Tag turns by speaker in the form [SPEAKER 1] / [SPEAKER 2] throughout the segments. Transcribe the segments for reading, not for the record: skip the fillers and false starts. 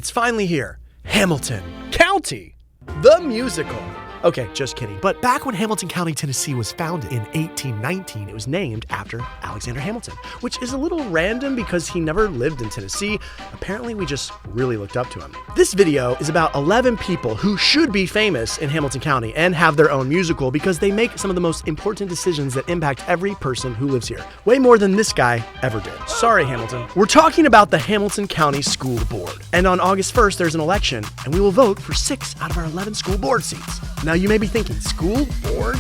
[SPEAKER 1] It's finally here. Hamilton County, the musical. Okay, just kidding. But back when Hamilton County, Tennessee was founded in 1819, it was named after Alexander Hamilton, which is a little random because he never lived in Tennessee. Apparently, we just really looked up to him. This video is about 11 people who should be famous in Hamilton County and have their own musical because they make some of the most important decisions that impact every person who lives here. Way more than this guy ever did. Sorry, Hamilton. We're talking about the Hamilton County School Board. And on August 1st, there's an election, and we will vote for 6 out of our 11 school board seats. Now you may be thinking, school board?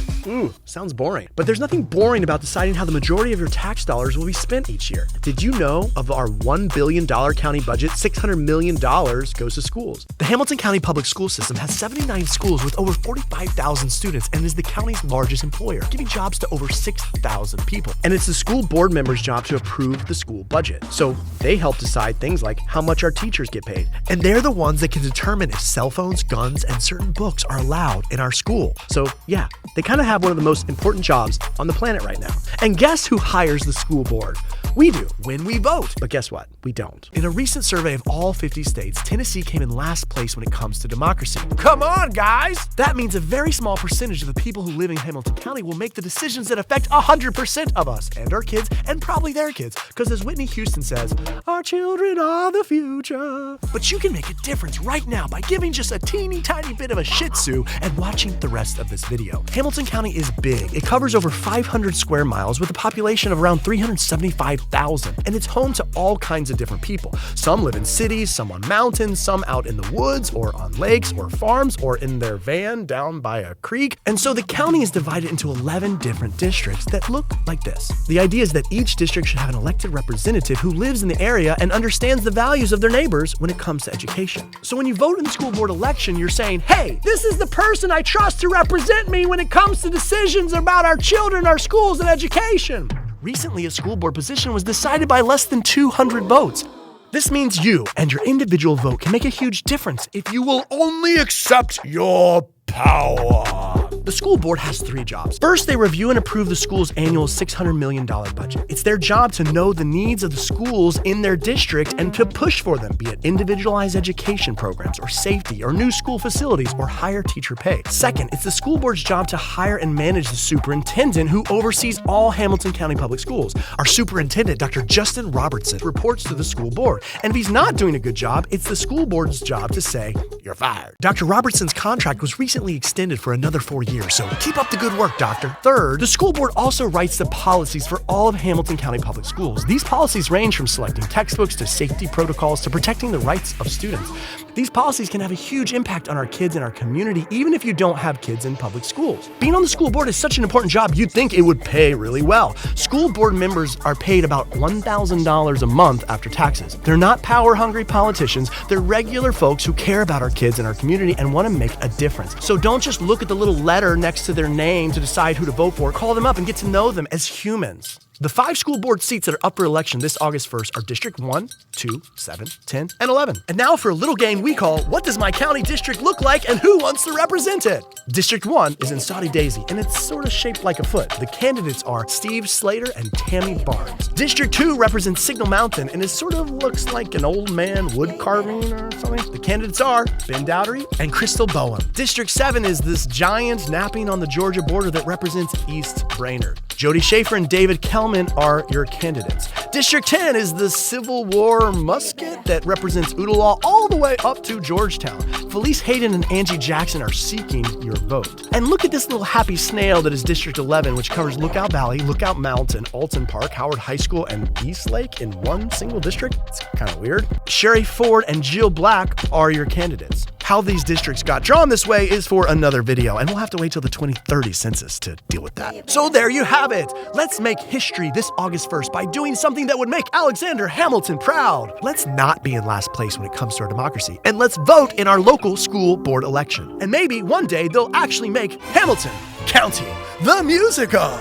[SPEAKER 1] Sounds boring. But there's nothing boring about deciding how the majority of your tax dollars will be spent each year. Did you know of our $1 billion county budget, $600 million goes to schools? The Hamilton County Public School System has 79 schools with over 45,000 students and is the county's largest employer, giving jobs to over 6,000 people. And it's the school board members' job to approve the school budget. So they help decide things like how much our teachers get paid. And they're the ones that can determine if cell phones, guns, and certain books are allowed in our school. So yeah, they kind of have one of the most important jobs on the planet right now. And guess who hires the school board? We do, when we vote. But guess what? We don't. In a recent survey of all 50 states, Tennessee came in last place when it comes to democracy. Come on, guys! That means a very small percentage of the people who live in Hamilton County will make the decisions that affect 100% of us and our kids and probably their kids. Because as Whitney Houston says, our children are the future. But you can make a difference right now by giving just a teeny tiny bit of a shih tzu and watching the rest of this video. Hamilton County is big. It covers over 500 square miles with a population of around 375,000, and it's home to all kinds of different people. Some live in cities, some on mountains, some out in the woods or on lakes or farms or in their van down by a creek. And so the county is divided into 11 different districts that look like this. The idea is that each district should have an elected representative who lives in the area and understands the values of their neighbors when it comes to education. So when you vote in the school board election, you're saying, hey, this is the person I trust to represent me when it comes to decisions about our children, our schools, and education. Recently, a school board position was decided by less than 200 votes. This means you and your individual vote can make a huge difference if you will only accept your power. The school board has 3 jobs. First, they review and approve the school's annual $600 million budget. It's their job to know the needs of the schools in their district and to push for them, be it individualized education programs or safety or new school facilities or higher teacher pay. Second, it's the school board's job to hire and manage the superintendent who oversees all Hamilton County Public Schools. Our superintendent, Dr. Justin Robertson, reports to the school board. And if he's not doing a good job, it's the school board's job to say, you're fired. Dr. Robertson's contract was recently extended for another 4 years, so keep up the good work, doctor. Third, the school board also writes the policies for all of Hamilton County Public Schools. These policies range from selecting textbooks to safety protocols to protecting the rights of students. These policies can have a huge impact on our kids and our community, even if you don't have kids in public schools. Being on the school board is such an important job, you'd think it would pay really well. School board members are paid about $1,000 a month after taxes. They're not power-hungry politicians. They're regular folks who care about our kids and our community and want to make a difference. So don't just look at the little letter next to their name to decide who to vote for. Call them up and get to know them as humans. The 5 school board seats that are up for election this August 1st are District 1, 2, 7, 10, and 11. And now for a little game we call, What Does My County District Look Like and Who Wants to Represent It? District 1 is in Soddy Daisy, and it's sort of shaped like a foot. The candidates are Steve Slater and Tammy Barnes. District 2 represents Signal Mountain, and it sort of looks like an old man wood carving or something. The candidates are Ben Dowdery and Crystal Bowen. District 7 is this giant napping on the Georgia border that represents East Brainerd. Jody Schaefer and David Kelman are your candidates. District 10 is the Civil War musket that represents Ooltewah all the way up to Georgetown. Felice Hayden and Angie Jackson are seeking your vote. And look at this little happy snail that is District 11, which covers Lookout Valley, Lookout Mountain, Alton Park, Howard High School, and East Lake in one single district. It's kind of weird. Sherry Ford and Jill Black are your candidates. How these districts got drawn this way is for another video, and we'll have to wait till the 2030 census to deal with that. So there you have it. Let's make history this August 1st by doing something that would make Alexander Hamilton proud. Let's not be in last place when it comes to our democracy, and let's vote in our local school board election. And maybe one day they'll actually make Hamilton County the musical.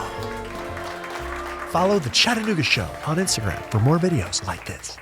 [SPEAKER 1] Follow The Chattanooga Show on Instagram for more videos like this.